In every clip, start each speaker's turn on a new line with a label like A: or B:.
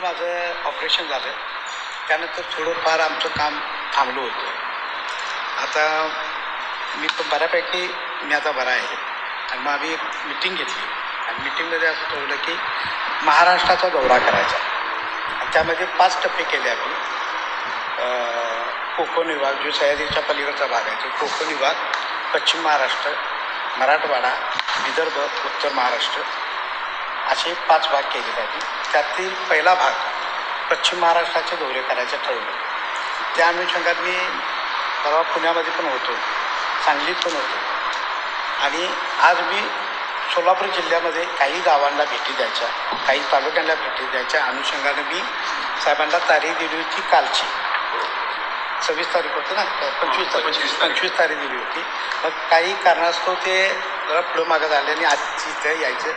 A: माझं ऑपरेशन झालं. त्यानंतर थोडंफार आमचं काम थांबलं होतं. आता मी पण बऱ्यापैकी आता बरा आहे. आणि मग आम्ही एक मिटिंग घेतली आणि मिटिंगमध्ये असं ठरवलं की महाराष्ट्राचा दौरा करायचा. आणि त्यामध्ये 5 टप्पे केले आम्ही. कोकण विभाग, जो सह्याद्रीच्या पलीकडचा भाग आहे, तो कोकण विभाग, पश्चिम महाराष्ट्र, मराठवाडा, विदर्भ, उत्तर महाराष्ट्र असे 5 भाग केले त्यांनी. त्यातील पहिला भाग पश्चिम महाराष्ट्राचे दौरे करायचं ठरवलं. त्या अनुषंगात मी परवा पुण्यामध्ये पण होतो, सांगलीत पण होतो. आणि आज मी सोलापूर जिल्ह्यामध्ये काही गावांना भेटी द्यायच्या, काही तालुक्यांना भेटी द्यायच्या अनुषंगाने मी साहेबांना तारीख दिली होती कालची. 26 तारीख होती ना, 25 तारीख दिली होती. मग काही कारणास्तव ते जरा पुढं मागं झाल्याने आज इथं यायचं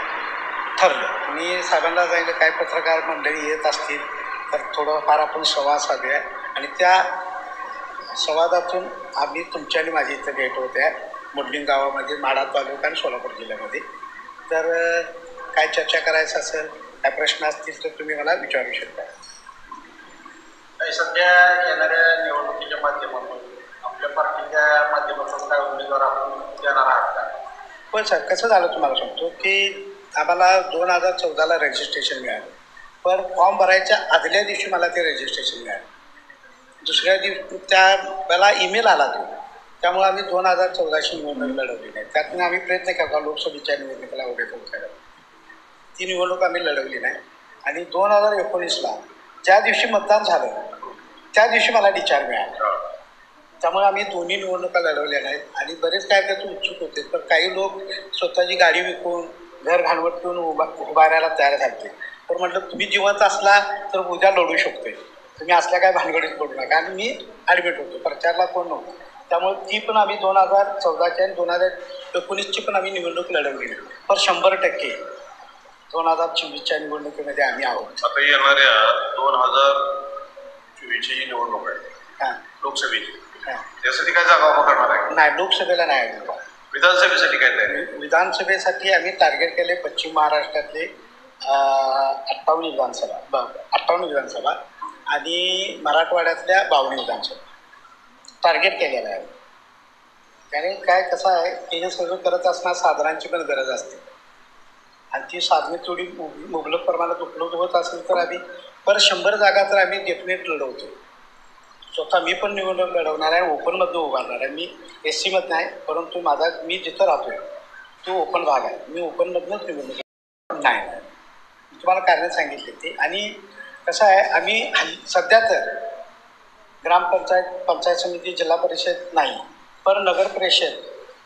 A: ठरलं. मी साहेबांना सांगितलं काय पत्रकार मंडळी येत असतील तर थोडंफार आपण संवाद साधूया. आणि त्या संवादातून आम्ही तुमची आणि माझी इथं भेट होत्या मोडलिंग गावामध्ये, माढा तालुका आणि सोलापूर जिल्ह्यामध्ये. तर काय चर्चा करायचं असेल, काय प्रश्न असतील तर तुम्ही मला विचारू शकता.
B: सध्या येणाऱ्या निवडणुकीच्या माध्यमातून आपल्या पार्टीच्या माध्यमातून काय उमेदवार आपण देणार आहात का?
A: पण सर कसं झालं तुम्हाला सांगतो की आम्हाला 2014ला रजिस्ट्रेशन मिळालं. पण फॉर्म भरायच्या आदल्या दिवशी मला ते रजिस्ट्रेशन मिळालं. दुसऱ्या दिवशी त्याला ईमेल आला तो. त्यामुळे आम्ही 2014ची निवडणूक लढवली नाही. त्यातून आम्ही प्रयत्न केला लोकसभेच्या निवडणुकीला उभे करायला. ती निवडणूक आम्ही लढवली नाही. आणि 2019ला ज्या दिवशी मतदान झालं त्या दिवशी मला डिस्चार्ज मिळाला. त्यामुळे आम्ही दोन्ही निवडणुका लढवल्या नाहीत. आणि बरेच काय त्याचे उत्सुक होते, पण काही लोक स्वतःची गाडी विकून घर भांडवल ठेवून उभारायला तयार झाले. तर म्हटलं तुम्ही जिवंत असला तर उद्या लढू शकतोय, तुम्ही असल्या काय भानगडीत पडू नका. आणि मी ॲडमिट होतो, प्रचारला कोण नव्हतं. त्यामुळे ती पण आम्ही 2014ची आणि 2019ची पण आम्ही निवडणूक लढवली नाही. पण 100% 2024च्या निवडणुकीमध्ये आम्ही आहोत.
B: आता येणाऱ्या 2024ची जी निवडणूक आहे लोकसभेची, त्यासाठी काय जागा उभा करणार आहे?
A: नाही, लोकसभेला नाही.
B: विधानसभेसाठी काय तयारी?
A: विधानसभेसाठी आम्ही टार्गेट केले पश्चिम महाराष्ट्रातले 58 विधानसभा आणि मराठवाड्यातल्या 52 विधानसभा टार्गेट केलेला आहे. त्याने काय कसं आहे की हे सगळं करत असताना साधनांची पण गरज असते. आणि ती साधने थोडी मुबलक प्रमाणात उपलब्ध होत असेल तर आम्ही 100 जागा तर आम्ही डेफिनेट लढवतो. स्वतः मी पण निवडणूक लढवणार आहे, ओपनमधून उभारणार आहे. मी SC मधनं आहे, परंतु मी जिथं राहतोय तो ओपन भाग आहे. मी ओपनमधूनच निवडणूक नाही. तुम्हाला कारण सांगितले ते. आणि कसं आहे, आम्ही सध्या तर ग्रामपंचायत, पंचायत समिती, जिल्हा परिषद नाही, पण नगर परिषद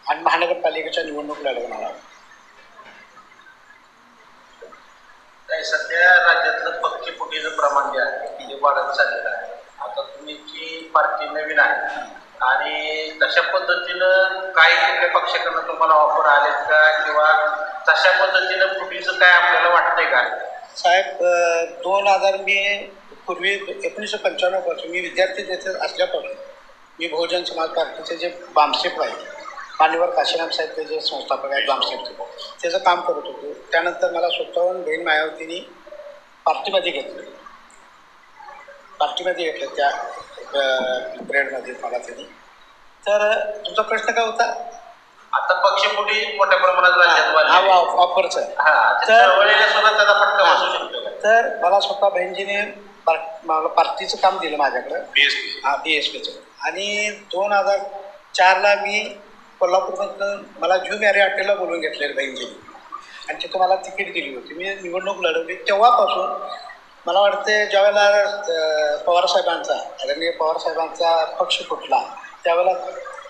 A: आणि महानगरपालिकेच्या निवडणूक लढवणार आहोत.
B: सध्या राज्यातलं पक्षीफुटीचं प्रमाण जे आहे ते वाढत चाललेलं आहे. आता तुमची पार्टी नवीन आहे आणि तशा पद्धतीनं काही कुठल्या पक्षाकडनं तुम्हाला ऑफर आलेत का, किंवा तशा पद्धतीनं फुटीचं काय आपल्याला वाटतंय का?
A: साहेब, 2000 मी पूर्वी 1995 पासून मी विद्यार्थी देत असल्यापासून मी बहुजन समाज पार्टीचे जे बामसेप आहे, मान्यवर काशीराम साहेब ते जे संस्थापक आहेत बामसेपचे, त्याचं काम करत होतो. त्यानंतर मला स्वतःहून बहीण मायावतींनी पार्टीमध्ये घेतलं त्या पिरियडमध्ये मला त्यांनी. तर तुमचा प्रश्न काय होता?
B: आता पक्षीफुटी मोठ्या प्रमाणात राज्यात
A: ऑफरचं. तर मला स्वतः बहिणजीने मला पार्टीचं काम दिलं माझ्याकडं, BSPचं. आणि 2004ला मी कोल्हापूरमधनं मला ज्यू मॅरी हॉटेलला बोलवून घेतलेलं बहिणजीने. आणि तिथं मला तिकीट दिली होती. मी निवडणूक लढवली. तेव्हापासून मला वाटते ज्यावेळेला आदरणीय पवारसाहेबांचा पक्ष फुटला त्यावेळेला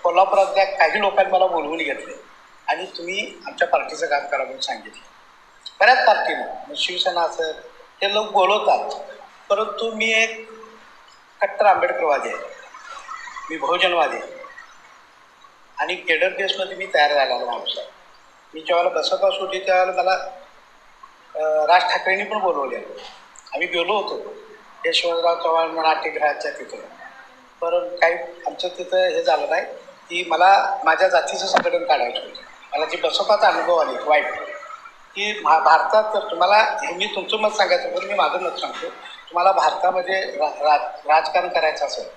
A: कोल्हापुरातल्या काही लोकांनी मला बोलवून घेतले आणि तुम्ही आमच्या पार्टीचं काम करा म्हणून सांगितलं. बऱ्याच पार्टीनं, शिवसेना असेल, हे लोक बोलवतात. परंतु मी एक कट्टर आंबेडकरवादी आहे, मी बहुजनवादी आहे आणि केडर बेसमध्ये मी तयार झालेला माणूस आहे. मी ज्यावेळेला बसपा सुटली त्यावेळेला मला राज ठाकरेंनी पण बोलवले. आम्ही गेलो होतो यशवंतराव चव्हाण नाट्यगृहाच्या तिथं. पण काही आमचं तिथं हे झालं नाही की मला माझ्या जातीचं संघटन काढायचं होतं. मला जी बसपाचा अनुभव आले वाईट, की भारतात जर तुम्हाला मी तुमचं मत सांगायचं पण मी माझं मत सांगतो. तुम्हाला भारतामध्ये राजकारण करायचं असेल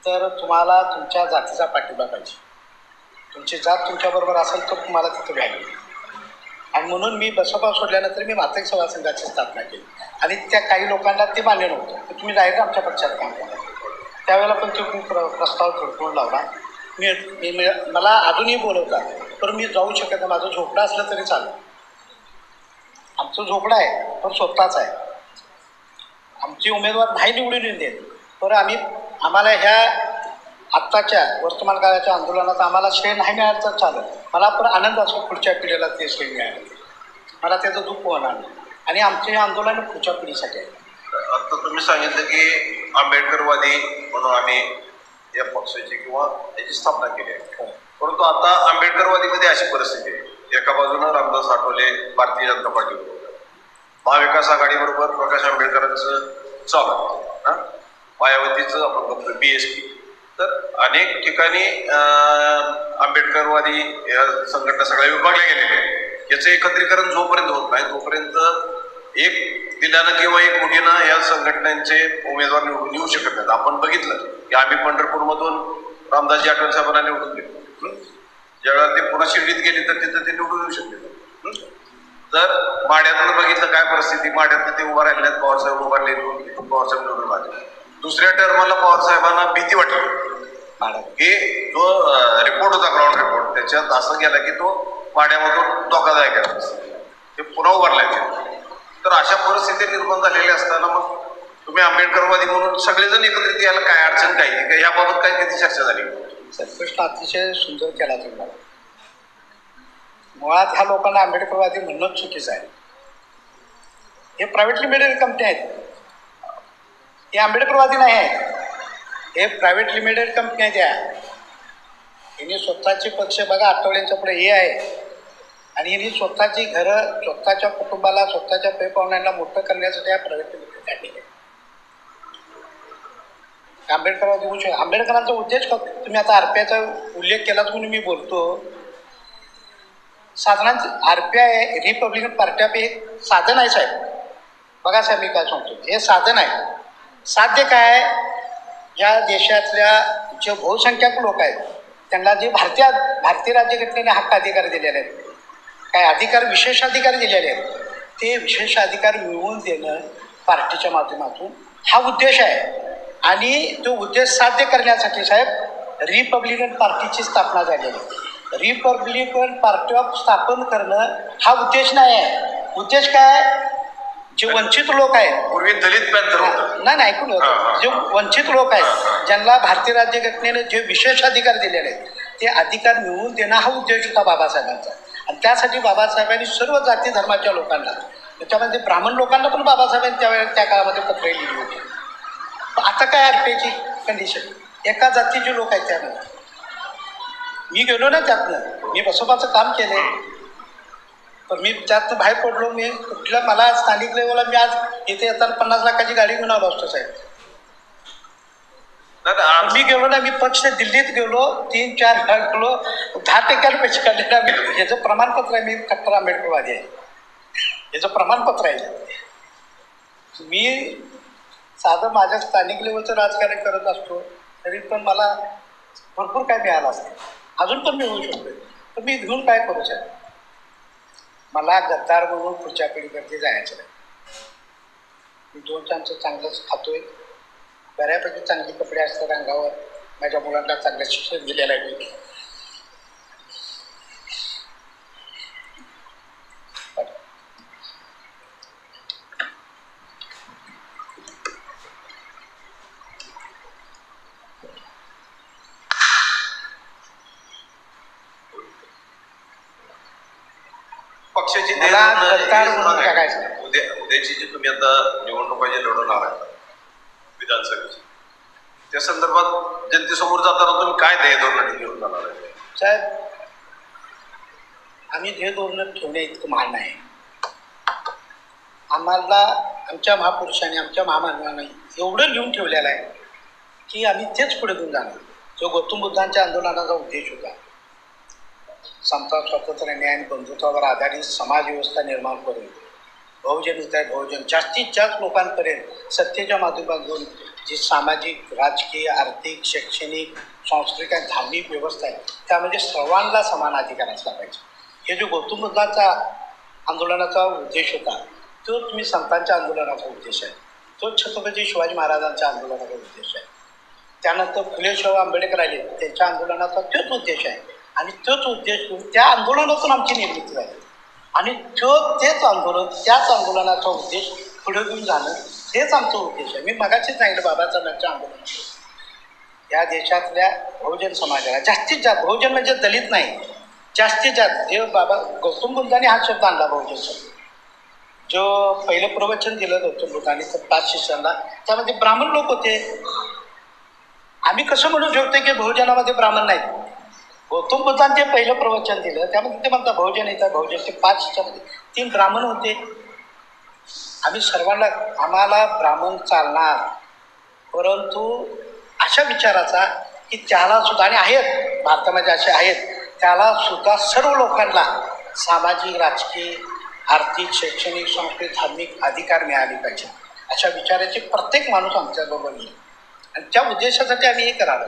A: तर तुम्हाला तुमच्या जातीचा पाठिंबा पाहिजे. तुमची जात तुमच्याबरोबर असेल तर तुम्हाला तिथं व्हॅल्यू. आणि म्हणून मी बसपा सोडल्यानंतर मी मातक सेवा संघाची स्थापना केली. आणि त्या काही लोकांना ते मान्य नव्हतं की तुम्ही डायरेक्ट आमच्या पक्षात काम करा. त्यावेळेला पण तो खूप प्रस्ताव थोडकून लावला. मला अजूनही बोलवतात पण मी जाऊ शकत नाही. माझं झोपडं असलं तरी चालेल. आमचं झोपडं आहे पण स्वतःच आहे. आमचे उमेदवार नाही निवडून येऊन देत पण आम्हाला ह्या आत्ताच्या वर्तमान काळाच्या आंदोलनात आम्हाला श्रेय नाही मिळालं तर चालेल. मला पण आनंद असतो पुढच्या पिढीला ते श्रेय मिळालं. मला त्याचं दुःख होणार नाही. आणि आमचे हे आंदोलन पुढच्या पिढीसाठी आहे.
C: आता तुम्ही सांगितलं की आंबेडकरवादी म्हणून आम्ही या पक्षाची किंवा याची स्थापना केली आहे. परंतु आता आंबेडकरवादीमध्ये अशी परिस्थिती आहे. एका बाजूनं रामदास आठवले भारतीय जनता पार्टी बरोबर, महाविकास आघाडीबरोबर प्रकाश आंबेडकरांचं चालू आहे, मायावतीचं आपण बघतो BSP. तर अनेक ठिकाणी आंबेडकरवादी या संघटना सगळ्या विभागल्या गेलेल्या आहेत. याचं एकत्रीकरण जोपर्यंत होत नाही तोपर्यंत एक दिल्यानं किंवा एक मुठीनं या संघटनांचे उमेदवार निवडून येऊ शकत नाहीत. आपण बघितलं की आम्ही पंढरपूरमधून रामदासजी आठवले साहेबांना निवडून दिलं. ज्यावेळेला ते पुन्हा शिर्डीत गेले तर तिथं ते निवडून येऊ शकले. तर माड्यातून बघितलं काय परिस्थिती. माड्यातून ते उभा राहिले नाहीत. पवारसाहेब उभारले, पवारसाहेब निवडून आले. दुसऱ्या टर्मला पवारसाहेबांना भीती वाटली की जो रिपोर्ट होता ग्राउंड रिपोर्ट त्याच्यात असं गेला की तो माड्यामधून धोकादायक आहे. ते पुन्हा उभारलाय. तर अशा परिस्थिती निर्माण झालेल्या असताना मग तुम्ही आंबेडकरवादी म्हणून सगळेजण एकत्रित यायला काय अडचण काय याबाबत काय किती चर्चा झाली?
A: प्रश्न अतिशय सुंदर केला तुम्हाला. मुळात ह्या लोकांना आंबेडकरवादी म्हणणं चुकीचं आहे. हे प्रायव्हेट लिमिटेड कंपनी आहेत. हे आंबेडकरवादी नाही आहेत. हे प्रायव्हेट लिमिटेड कंपनी आहेत. यांनी स्वतःचे पक्ष बघा आठवड्यांच्या पुढे हे आहे. आणि यांनी स्वतःची घरं स्वतःच्या कुटुंबाला स्वतःच्या पेपावण्यांना मोठं करण्यासाठी या प्रायव्हेट लिमिटेड काढली आहे. आंबेडकरवादी होऊ शकतो. आंबेडकरांचा उद्देश तुम्ही आता RPIचा उल्लेख केलाच म्हणून मी बोलतो. साधारण RPI रिपब्लिकन पार्टी आपले एक साधन आहे साहेब. बघा साहेब मी काय सांगतो हे साधन आहे. साध्य काय या देशातल्या जे बहुसंख्याक लोक आहेत त्यांना जे भारतीय राज्यघटनेने हक्क अधिकार दिलेले आहेत, काय अधिकार विशेष अधिकार दिलेले आहेत, ते विशेष अधिकार मिळवून देणं पार्टीच्या माध्यमातून हा उद्देश आहे. आणि तो उद्देश साध्य करण्यासाठी साहेब रिपब्लिकन पार्टीची स्थापना झालेली आहे. रिपब्लिकन पार्टी ऑफ स्थापन करणं हा उद्देश नाही आहे. उद्देश काय जे वंचित लोक आहेत,
C: पूर्वी दलित पॅंथर होतं
A: नाही ऐकून जे वंचित लोक आहेत ज्यांना भारतीय राज्यघटनेने जे विशेष अधिकार दिलेले आहेत ते अधिकार मिळवून देणं हा उद्देश होता बाबासाहेबांचा. आणि त्यासाठी बाबासाहेबांनी सर्व जाती धर्माच्या लोकांना, त्याच्यामध्ये ब्राह्मण लोकांना पण बाबासाहेबांनी त्यावेळेला त्या काळामध्ये पत्र लिहिली होती. आता काय RPIची कंडिशन एका जातीचे लोक आहेत. त्यामध्ये मी गेलो ना त्यातनं, मी बसपाचं काम केले पण मी त्यातनं बाहेर पडलो. मी कुठल्या मला स्थानिक लेवलला मी आज इथे येताना 50 लाखाची गाडी घेऊन आलो असतो साहेब. मी गेलो ना, मी पक्ष दिल्लीत गेलो 3-4 वेळा गेलो, 10% पैसे काढले. ह्याचं प्रमाणपत्र आहे. मी कट्टर आंबेडकरवादी आहे. ह्याचं प्रमाणपत्र आहे. मी साधं माझ्या स्थानिक लेवलचं राजकारण करत असतो तरी पण मला भरपूर काय मिळालं असतं. अजून पण मिळवू शकतो. तर मी घेऊन काय करू शकतो. मला गद्दार म्हणून पुढच्या पिढीकडे जायचं नाही. मी 2 चमचे चांगलंच खातोय. बऱ्यापैकी चांगले कपडे असतात अंगावर. माझ्या मुलांना चांगलं शिक्षण दिलेलं आहे मी.
C: पक्षाची उद्याची जी तुम्ही आता निवडणुका जे लढवणार आहे विधानसभेची त्या संदर्भात जनतेसमोर जाताना तुम्ही काय ध्येय धोरण घेऊन जाणार आहे?
A: साहेब आम्ही ध्येय धोरण ठेवणे इतकं महान आहे. आम्हाला आमच्या महापुरुषांनी आमच्या महामानवांनी एवढं लिहून ठेवलेलं आहे की आम्ही तेच पुढे घेऊन जाणार. जो गौतम बुद्धांच्या आंदोलनाचा उद्देश होता. समता स्वातंत्र्य न्याय आणि बंधुत्वावर आधारित समाज व्यवस्था निर्माण करून बहुजन हिताय बहुजन जास्तीत जास्त लोकांपर्यंत सत्तेच्या माध्यमातून जी सामाजिक राजकीय आर्थिक शैक्षणिक सांस्कृतिक आणि धार्मिक व्यवस्था आहे त्यामध्ये सर्वांना समान अधिकार असला पाहिजे. हे जो गौतम बुद्धाचा आंदोलनाचा उद्देश होता तो तुम्ही संतांच्या आंदोलनाचा उद्देश आहे, तो छत्रपती शिवाजी महाराजांच्या आंदोलनाचा उद्देश आहे. त्यानंतर फुले शाहू आंबेडकर आले त्यांच्या आंदोलनाचा तोच उद्देश आहे आणि तोच उद्देश घेऊन त्या आंदोलनातून आमची निर्मिती झाली आणि तेच आंदोलन त्याच आंदोलनाचा उद्देश पुढे घेऊन जाणं हेच आमचा उद्देश आहे. मी मगाशीच सांगितलं बाबासाहेबांच्या आंदोलनात या देशातल्या बहुजन समाजाला जास्तीत जास्त बहुजन म्हणजे दलित नाही जास्तीत जास्त जे बाबा गौतम बुद्धांनी हा शब्द आणला बहुजन शब्द जो पहिलं प्रवचन दिलं गौतम बुद्धांनी तर 5 शिष्यांना त्यामध्ये ब्राह्मण लोक होते. आम्ही कसं म्हणू शकतो की बहुजनामध्ये ब्राह्मण नाहीत. गौतम बुद्धांनी जे पहिलं प्रवचन दिलं त्यामध्ये ते म्हणतात बहुजन येतात बहुजन ते 5 शिष्यामध्ये 3 ब्राह्मण होते. आम्ही सर्वांना आम्हाला ब्राह्मण चालणार परंतु अशा विचाराचा की त्याला सुद्धा आणि आहेत भारतामध्ये असे आहेत त्याला सुद्धा सर्व लोकांना सामाजिक राजकीय आर्थिक शैक्षणिक सांस्कृतिक धार्मिक अधिकार मिळाले पाहिजे अशा विचाराचे प्रत्येक माणूस आमच्याबरोबर येईल आणि त्या उद्देशासाठी आम्ही हे करावं.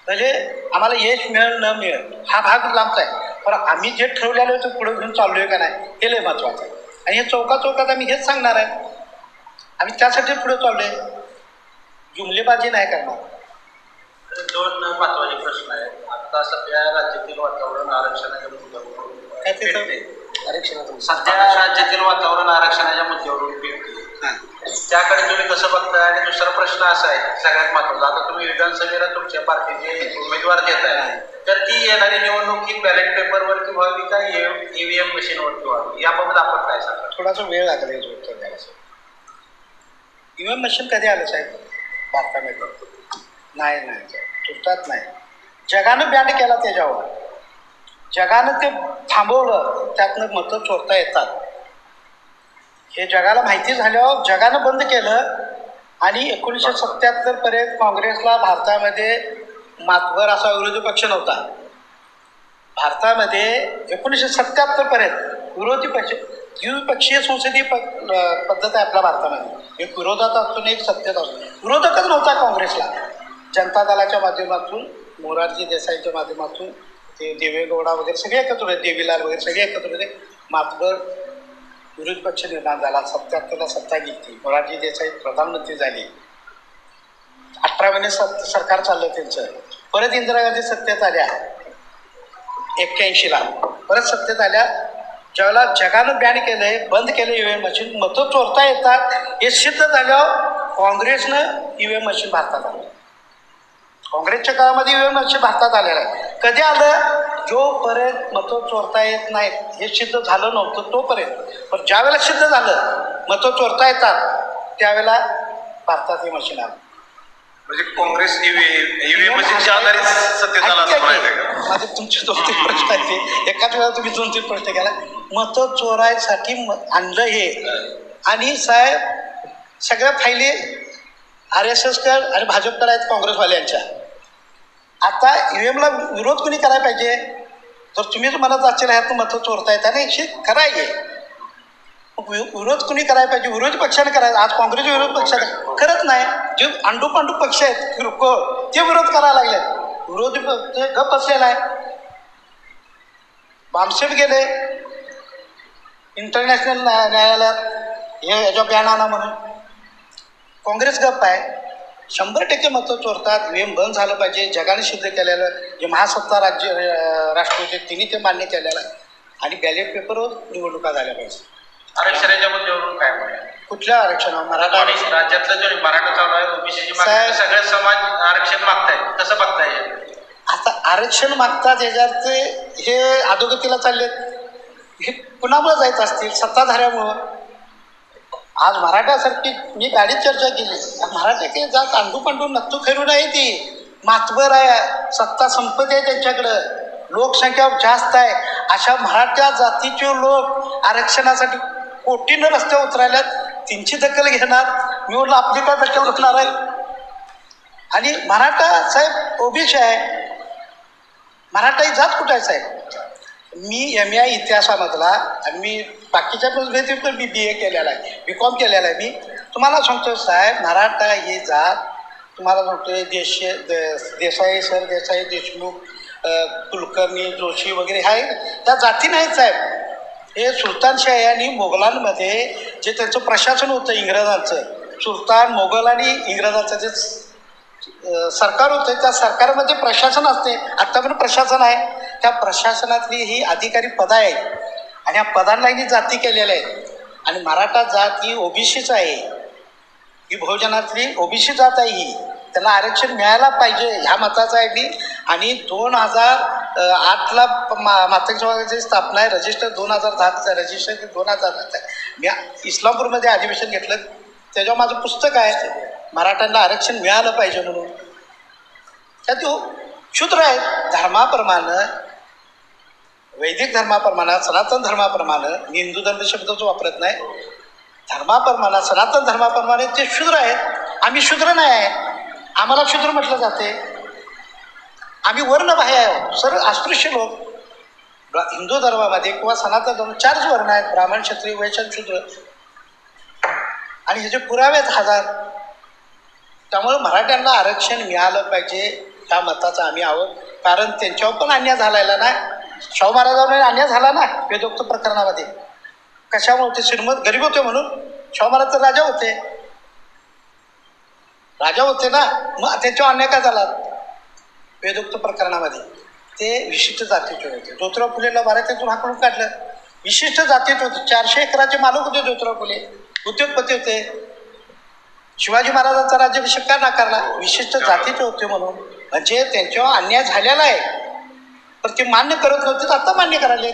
A: म्हणजे आम्हाला यश मिळेल न मिळेल हा भाग लांबचा आहे पण आम्ही जे ठरवलेलं आहे ते पुढे घेऊन चाललो आहे का नाही हे लय महत्त्वाचं आहे आणि हे चौकात आम्ही हेच सांगणार आहे. आम्ही त्यासाठी पुढे चाललो आहे जुमलेबाजी नाही करणार.
B: 2 महत्वाचे प्रश्न आहेत. आता सध्या राज्यातील वातावरण आरक्षणाच्या मुद्द्यावरून
A: काय ते आरक्षणाचं
B: सध्या राज्यातील वातावरण आरक्षणाच्या मुद्द्यावरून पेटते. त्याकडे तुम्ही कसं बघताय आणि दुसरा प्रश्न असा आहे सगळ्यात महत्वाचा आता तुम्ही विधानसभेला तुमच्या पार्टीचे उमेदवार देत आहे तर ती येणारी निवडणूक ही बॅलेट पेपरवरती व्हावी का EVM मशीनवरती व्हावी याबाबत आपण काय सांगा.
A: थोडासा वेळ लागला याचं उत्तर द्यायला साहेब. EVM मशीन कधी आलं साहेब भारतामध्ये नाही तुर्तात नाही. जगानं बॅन केला त्याच्यावर जगानं ते थांबवलं त्यातनं मतं चोरता येतात हे जगाला माहिती झाल्यावर जगानं बंद केलं आणि 1977 पर्यंत काँग्रेसला भारतामध्ये मातबर असा विरोधी पक्ष नव्हता. भारतामध्ये 1977 पर्यंत विरोधी पक्ष द्विपक्षीय संसदीय पद्धत आहे आपल्या भारतामध्ये. एक विरोधात असून एक सत्तेत असून विरोधकच नव्हता काँग्रेसला. जनता दलाच्या माध्यमातून मोरारजी देसाईच्या माध्यमातून ते देवेगौडा वगैरे सगळे एकत्र होते देवीलाल वगैरे सगळे एकत्र होते. मातबर विरोधी पक्ष निर्माण झाला. 77ला सत्ता घेतली मोरारजी देसाई प्रधानमंत्री झाले. 18 महिने सरकार चाललं त्यांचं. परत इंदिरा गांधी सत्तेत आल्या 81ला परत सत्तेत आल्या. ज्यावेळेला जगानं बॅन केलंय बंद केलं EVM मशीन मतं चोरता येतात हे सिद्ध झाल्यावर काँग्रेसनं EVM मशीन भारतात आलं. काँग्रेसच्या काळामध्ये EVM मशीन भारतात आलेलं आहे. कधी आलं जोपर्यंत मतं चोरता येत नाहीत हे सिद्ध झालं नव्हतं तोपर्यंत. पण ज्यावेळेला सिद्ध झालं मतं चोरता येतात त्यावेळेला भारतात हे मशीन आलं.
C: म्हणजे काँग्रेस EVM मशीनच्या आधारित सत्तेत आला असं म्हणायचं का?
A: माझे तुमचे 2-3 प्रश्न आहेत ते एकाच वेळा तुम्ही 2-3 प्रश्न केला. मतं चोरायसाठी आणलं हे आणि साहेब सगळ्या फायली RSSकडे आणि भाजपकडे आहेत काँग्रेसवाल्यांच्या. आता EVMला विरोध कोणी करायला पाहिजे जर तुम्हीच म्हणत असेल ह्यात मतं चोरता येत आणि हे खरं आहे. विरोध कोणी करायला पाहिजे विरोधी पक्षाने करायचा. आज काँग्रेस विरोध पक्षाने करत नाही. जे अंडू पक्ष आहेत किरकोळ ते विरोध करायला लागले. विरोधी पक्ष गप बसलेला आहे. बामसेट गेले इंटरनॅशनल न्यायालयात हे याच्या बॅन आणा म्हणून. काँग्रेस गप्प आहे. 100% मतं चोरतात. EVM बंद झालं पाहिजे. जगाने सिद्ध केलेलं जे महासत्ता राष्ट्र होते तिने ते मान्य केलेलं आहे आणि बॅलेट पेपरवर निवडणुका झाल्या पाहिजे.
B: आरक्षणाच्या मुद्द्यावरून काय म्हणा
A: कुठल्या आरक्षणावर मराठा
B: राज्यातलं जो मराठा चालू आहे ओबीसीची मागणी सगळे समाज आरक्षण मागतायत कसं बघताय.
A: आता आरक्षण मागतात याच्यात हे अधोगतीला चाललेत. हे कुणामुळे जायचं असतील सत्ताधाऱ्यामुळं. आज मराठासारखी मी गाडीत चर्चा केली मराठा काही जात अंडू नक्तू खेळू नाही ती मातबर आहे सत्ता संपत्ती आहे त्यांच्याकडं लोकसंख्या जास्त आहे. अशा मराठा जातीचे लोक आरक्षणासाठी कोटीनं रस्त्यावर उतरायल्यात. त्यांची दखल घेणार मी म्हणलं आपली काय दखल घेणार आहे. आणि मराठा साहेब ओबीसी आहे. मराठा ही जात कुठे आहे साहेब. मी MA इतिहासामधला आणि मी बाकीच्या पद्धतीत पण BBA केलेला आहे, BCom केलेला आहे. मी तुम्हाला सांगतो साहेब, मराठा ही जात तुम्हाला सांगतोय देसाई, सरदेसाई, देशमुख, कुलकर्णी, जोशी वगैरे ह्या त्या जाती नाहीत साहेब. हे सुलतानशाही आणि मोगलांमध्ये जे त्यांचं प्रशासन होतं इंग्रजांचं, सुलतान, मोगल आणि इंग्रजांचं जे सरकार होतं, त्या सरकारमध्ये प्रशासन असते. आत्ता पण प्रशासन आहे. त्या प्रशासनातली ही अधिकारी पदं आहेत आणि ह्या पदांना ही जाती केलेल्या आहेत. आणि मराठा जात ही OBCच आहे, ही बहुजनातली OBC जात आहे. ही त्यांना आरक्षण मिळायला पाहिजे ह्या मताचा आहे मी. आणि 2008ला मातंग समाजाची स्थापना आहे. रजिस्टर 2010चं रजिस्टर 2010चं आहे. मी इस्लामपूरमध्ये अधिवेशन घेतलं, त्याच्यावर माझं पुस्तक आहे, मराठ्यांना आरक्षण मिळालं पाहिजे म्हणून. त्यात शूद्र आहेत धर्माप्रमाणे, वैदिक धर्माप्रमाणे, सनातन धर्माप्रमाणे, मी हिंदू धर्म शब्द जो वापरत नाही, धर्माप्रमाणे, सनातन धर्माप्रमाणे ते शूद्र आहेत. आम्ही शूद्र नाही आहे. आम्हाला शूद्र म्हटलं जाते. आम्ही वर्णबाह्य आहे, सर अस्पृश्य लोक. हिंदू धर्मामध्ये किंवा सनातन धर्म 4च वर्ण आहेत, ब्राह्मण, क्षत्रिय, वैश्य, शूद्र. आणि ह्याचे पुरावे आहेत 1000. त्यामुळे मराठ्यांना आरक्षण मिळालं पाहिजे ह्या मताचा आम्ही आहोत. कारण त्यांच्यावर पण अन्याय झालेला नाही. शाहू महाराजांवर अन्याय झाला ना वेदोक्त प्रकरणामध्ये. कशामुळे होते? श्रीमंत गरीब होते म्हणून. शाहू महाराज तर राजा होते, ना. मग त्यांच्यावर अन्याय काय झाला वेदोक्त प्रकरणामध्ये? ते विशिष्ट जातीचे होते. ज्योतिराव फुलेला भारतातून हाकलून काढलं. विशिष्ट जातीचे होते. 400 एकराचे मालक होते ज्योतिराव फुले, उद्योगपती होते. शिवाजी महाराजांचा राज्याभिषेक का नाकारला? विशिष्ट जातीचे होते म्हणून. म्हणजे त्यांच्यावर अन्याय झालेला आहे, तर ते मान्य करत नव्हते, आता मान्य करायला.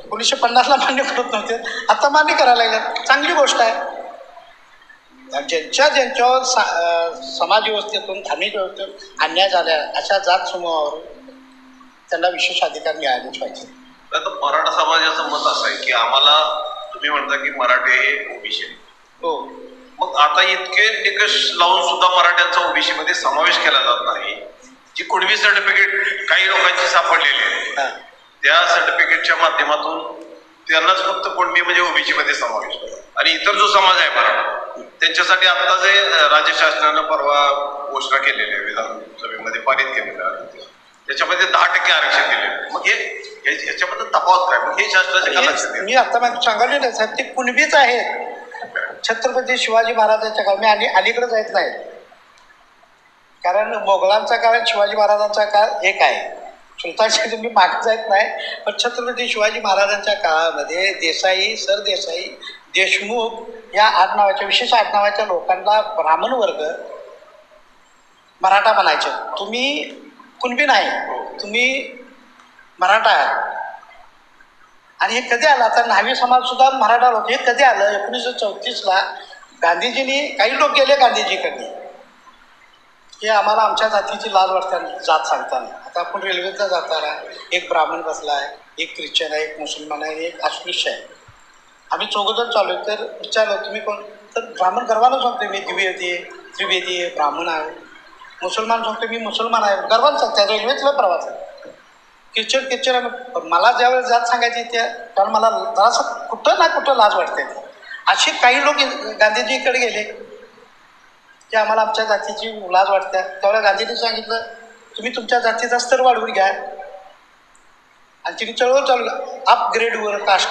A: 1950ला मान्य करत नव्हते, आता मान्य करायला लागले. चांगली गोष्ट आहे. ज्यांच्यावर समाज व्यवस्थेतून, धार्मिक व्यवस्थेतून अन्याय झाल्या अशा जात समूहावर त्यांना विशेष अधिकार मिळालेच पाहिजे.
C: आता मराठा समाजाचं मत असं आहे की आम्हाला, तुम्ही म्हणता की मराठे हे OBC आहे.
A: हो.
C: मग आता इतके निकष लावून सुद्धा मराठ्यांचा OBC मध्ये समावेश केला जात नाही. जी कुणबी सर्टिफिकेट काही लोकांची सापडलेली आहे, त्या सर्टिफिकेटच्या माध्यमातून त्यांनाच फक्त कुणबी म्हणजे OBC मध्ये समावेश केला. आणि इतर जो समाज आहे मराठा, त्यांच्यासाठी आता जे राज्य शासनानं परवा घोषणा केलेली आहे, विधानसभेमध्ये पारित केलेलं आहे, त्याच्यामध्ये 10% आरक्षण दिलेलं. मग ह्याच्याबद्दल तफावत काय? मग हे शासनाचे
A: मी आता मग सांगायला नाही साहेब, ते कुणबीच आहेत. छत्रपती शिवाजी महाराजांच्या काळ, मी अलीकडे जात नाही, कारण मोगलांचा काळ आणि शिवाजी महाराजांचा काळ एक आहे. सुलतानशाही तुम्ही मागे जात नाही. पण छत्रपती शिवाजी महाराजांच्या काळामध्ये देसाई, सरदेसाई, देशमुख या आडनावाच्या, विशेष आडनावाच्या लोकांना ब्राह्मण वर्ग मराठा म्हणायचे. तुम्ही कुणबी नाही, तुम्ही मराठा आहात. आणि हे कधी आलं? आता न्हावी समाज सुद्धा मराठा लोक. हे कधी आलं? 1934ला गांधीजींनी, काही लोक गेले गांधीजीकडे की आम्हाला आमच्या जातीची लाज वाटते जात सांगताना. आता आपण रेल्वेचा जाताना एक ब्राह्मण बसला आहे, एक ख्रिश्चन आहे, एक मुसलमान आहे, एक अस्पृश्य आहे. आम्ही चौघजण चालू. तर विचारलं तुम्ही कोण? तर ब्राह्मण गर्वानं सांगतो मी द्विवेदी आहे, त्रिवेदी आहे, ब्राह्मण आहे. मुसलमान सांगतो मी मुसलमान आहे, गर्वानं सांगतो. रेल्वेतला प्रवास आहे. ख्रिश्चन मला ज्यावेळेस जात सांगायची त्यावेळेला मला जरासं कुठं ना कुठं लाज वाटते. असे काही लोक गांधीजीकडे गेले की आम्हाला आमच्या जातीची लाज वाटते. त्यावेळेला गांधींनी सांगितलं तुम्ही तुमच्या जातीचा स्तर वाढवून घ्या. आणि तिने चळवळ चालू अपग्रेडवर कास्ट.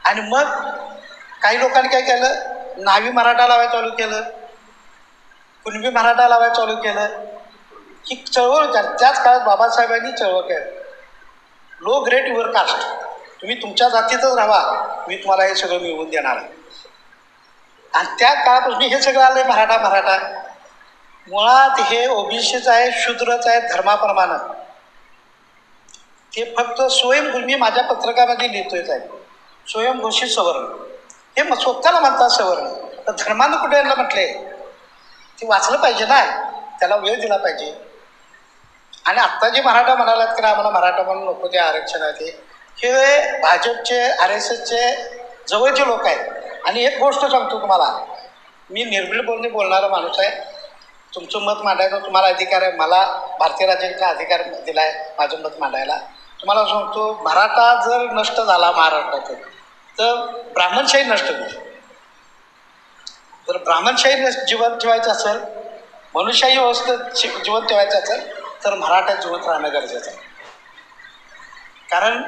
A: आणि मग काही लोकांनी काय केलं, न्हावी मराठा लावायला चालू केलं, कुणबी मराठा लावायला चालू केलं. ही चळवळ होत्या. त्याच काळात बाबासाहेबांनी चळवळ केलं, लो ग्रेड युअर कास्ट, तुम्ही तुमच्या जातीतच राहा, मी तुम्हाला हे सगळं मिळवून देणार आहे. आणि त्या काळापासून हे सगळं आलं मराठा. मुळात हे OBCच आहे, शूद्रच आहे धर्माप्रमाणे. ते फक्त स्वयंघोषित, मी माझ्या पत्रकामध्ये लिहितोय आहे, स्वयंघोषित सवर्ण. हे स्वतःला म्हणतात सवर्ण, तर धर्मानं कुठे यांना म्हटले? ते वाचलं पाहिजे ना, त्याला वेळ दिला पाहिजे. आणि आत्ता जे मराठा म्हणालात की आम्हाला मराठा म्हणून नको ते आरक्षण आहे, हे भाजपचे, RSSचे जवळचे लोक आहेत. आणि एक गोष्ट सांगतो तुम्हाला, मी निर्भीडपणे बोलणारा माणूस आहे. तुमचं मत मांडायचा तुम्हाला अधिकार आहे, मला भारतीय राज्याचा अधिकार दिला आहे माझं मत मांडायला. तुम्हाला सांगतो, मराठा जर नष्ट झाला महाराष्ट्रात तर ब्राह्मणशाही नष्ट होईल. जर ब्राह्मणशाही जिवंत ठेवायचं असेल, मनुष्यशाही व्यवस्थेत जिवंत ठेवायचं असेल तर मराठा जिवंत राहणं गरजेचं आहे. कारण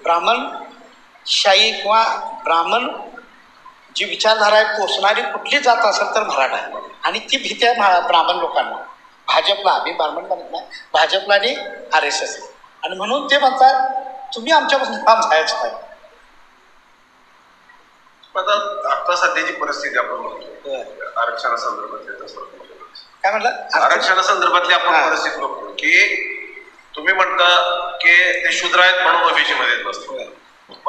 A: ब्राह्मणशाही किंवा ब्राह्मण जी विचारधारा आहे पोचणारी कुठली जात असेल तर मराठा आहे. आणि ती भीती आहे ब्राह्मण लोकांना, भाजपला, आम्ही ब्राह्मण म्हणत नाही, भाजपला आणि RSS. आणि म्हणून ते म्हणतात तुम्ही आमच्यापासून काम जायचं आहे.
C: आता सध्याची परिस्थिती आपण बघतो आरक्षणासंदर्भातली,
A: काय म्हटलं
C: आरक्षणासंदर्भातली आपण परिस्थिती बघतो की तुम्ही म्हणता की ते शूद्र आहेत म्हणून ओबीसी मध्ये बसतो.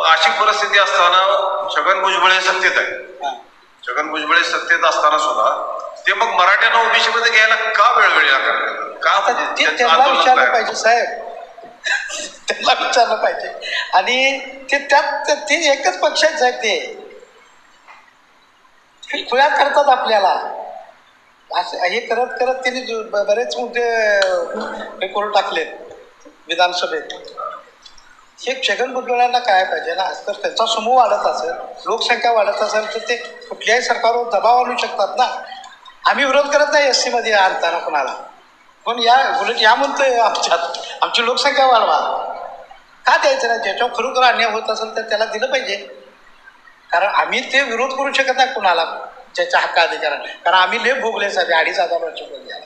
C: अशी परिस्थिती असताना छगन भुजबळ सत्तेत आहे, छगन भुजबळ सत्तेत असताना सुद्धा ते मग मराठ्यांना ओबीसी मध्ये घ्यायला का वेळोवेळी लागतात? का
A: त्यांना विचारलं पाहिजे साहेब, त्यांना विचारलं पाहिजे. आणि ते त्यात ते एकच पक्षाचे आहेत, ते खुळ्या करतात आपल्याला. असं हे करत करत त्यांनी बरेच मोठे हे करून टाकलेत विधानसभेत. हे छगन भुजबळांना काय पाहिजे ना, तर त्यांचा समूह वाढत असेल, लोकसंख्या वाढत असेल तर ते कुठल्याही सरकारवर दबाव आणू शकतात ना. आम्ही विरोध करत नाही SC मध्ये आणताना कोणाला, पण उलट या म्हणतोय आमची लोकसंख्या वाढवा. का द्यायचं ना? ज्याच्यावर खरोखर अन्याय होत असेल तर त्याला दिलं पाहिजे. कारण आम्ही ते विरोध करू शकत नाही कुणाला ज्याच्या हक्क अधिकाराने, कारण आम्ही लय भोगले साहेब 2,500 वर्ष भोगले.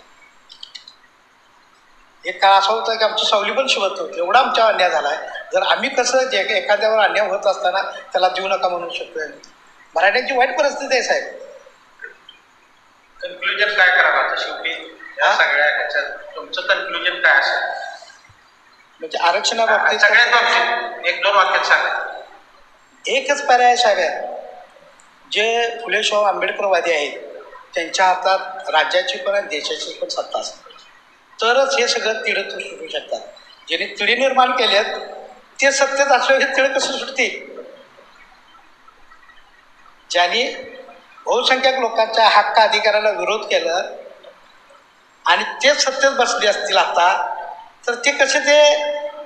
A: एक काळ असा होता की आमची सावली पण शिवत होती, एवढा आमचा अन्याय झाला आहे. जर आम्ही कसं जे एखाद्यावर अन्याय होत असताना त्याला देऊ नका म्हणू शकतोय. मराठ्यांची वाईट परिस्थिती आहे साहेब.
B: कन्क्लुजन काय करावं आता शेवटी या सगळ्या ह्याच्यात तुमचं कन्क्लुजन काय असेल?
A: म्हणजे आरक्षणाबाबतीत
B: सगळ्यात बाबतीत 1-2 वाक्यात सांगा.
A: एकच पर्याय साहेब, जे फुले शाहू आंबेडकरवादी आहेत त्यांच्या हातात राज्याची पण आणि देशाची पण सत्ता असते, तरच हे सगळं तिढं सुटू शकतात. ज्यांनी तिढी निर्माण केल्यात ते सत्तेत असल्यावर हे तिढं कसं सुटतील? ज्यांनी बहुसंख्याक लोकांच्या हक्क अधिकाराला विरोध केला आणि ते सत्तेत बसले असतील आता, तर ते कसे ते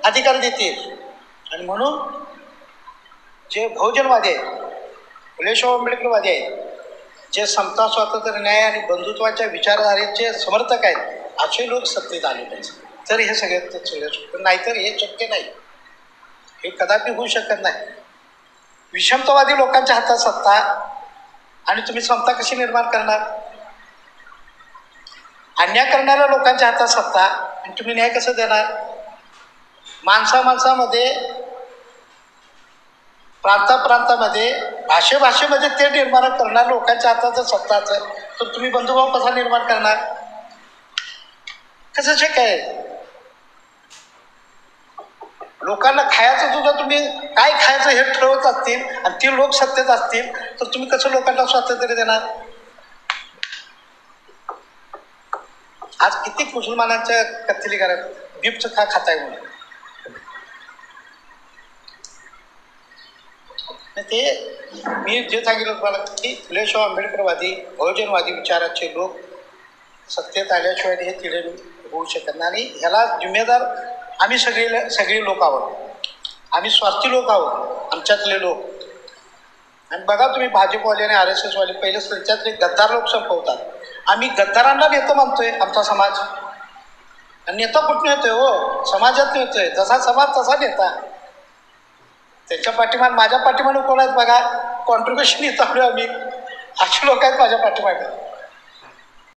A: अधिकार देतील? आणि म्हणून जे बहुजनवादी आहेत, फुले शाहू आंबेडकरवादी आहेत, जे समता, स्वातंत्र्य, न्याय आणि बंधुत्वाच्या विचारधारेचे समर्थक आहेत, असे लोक सत्तेत आले पाहिजे, तर हे सगळे नाहीतर हे शक्य नाही, हे कदापि होऊ शकत नाही. विषमतावादी लोकांच्या हातात सत्ता आणि तुम्ही समता कशी निर्माण करणार? अन्याय करणाऱ्या लोकांच्या हातात सत्ता आणि तुम्ही न्याय कसं देणार? माणसामध्ये, प्रांतामध्ये, भाषेमध्ये ते निर्माण करणाऱ्या लोकांच्या हातात जर सत्ता असेल तर तुम्ही बंधुभाव कसा निर्माण करणार? कसं शक्य आहे? लोकांना खायचं सुद्धा तुम्ही काय खायचं हे ठरवत असतील आणि ते लोक सत्तेत असतील तर तुम्ही कसं लोकांना स्वातंत्र्य देणार? आज किती मुसलमानांच्या कत्तली करत बीफचं खाताय म्हणून. ते मी जे सांगितलं तुम्हाला की फुले शाहू आंबेडकरवादी बहुजनवादी विचाराचे लोक सत्तेत आल्याशिवाय हे तिढे होऊ शकत नाही. आणि ह्याला जिम्मेदार आम्ही सगळे लोक आहोत. आम्ही स्वार्थी लोक आहोत, आमच्यातले लोक. आणि बघा तुम्ही भाजपवाले आणि RSS वाले पहिलेच त्यांच्यातले गद्दार लोक संपवतात. आम्ही गद्दारांना नेतं मानतोय आमचा समाज. आणि नेता कुठून येतोय? हो, समाजात येतोय. जसा समाज तसा नेता. त्यांच्या पाठीमाग माझ्या पाठीमागे कोण आहेत बघा, कॉन्ट्रीब्युशन येतो आम्ही, अशी लोक आहेत माझ्या पाठीमागे.